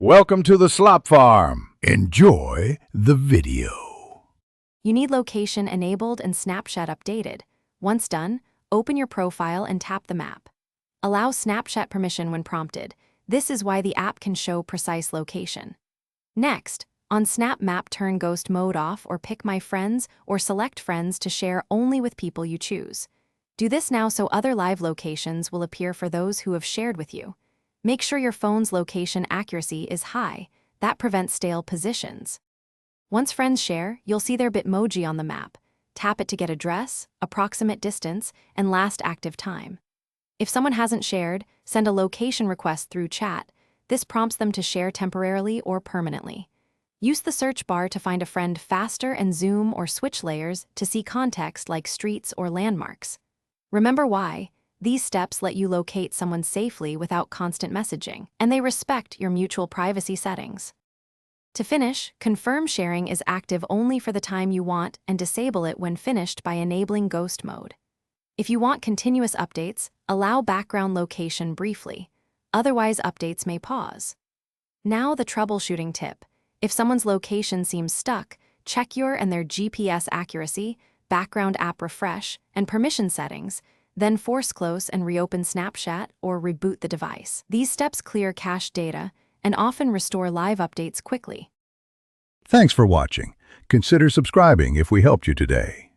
Welcome to the Slop Farm. Enjoy the video. You need location enabled and Snapchat updated. Once done, open your profile and tap the map. Allow Snapchat permission when prompted. This is why the app can show precise location. Next, on Snap Map, turn Ghost Mode off or pick My Friends or select Friends to share only with people you choose. Do this now so other live locations will appear for those who have shared with you. Make sure your phone's location accuracy is high. That prevents stale positions. Once friends share, you'll see their Bitmoji on the map. Tap it to get address, approximate distance, and last active time. If someone hasn't shared, send a location request through chat. This prompts them to share temporarily or permanently. Use the search bar to find a friend faster and zoom or switch layers to see context like streets or landmarks. Remember why. These steps let you locate someone safely without constant messaging, and they respect your mutual privacy settings. To finish, confirm sharing is active only for the time you want and disable it when finished by enabling Ghost Mode. If you want continuous updates, allow background location briefly. Otherwise, updates may pause. Now the troubleshooting tip. If someone's location seems stuck, check your and their GPS accuracy, background app refresh, and permission settings. Then force close and reopen Snapchat or reboot the device. These steps clear cached data and often restore live updates quickly. Thanks for watching. Consider subscribing if we helped you today.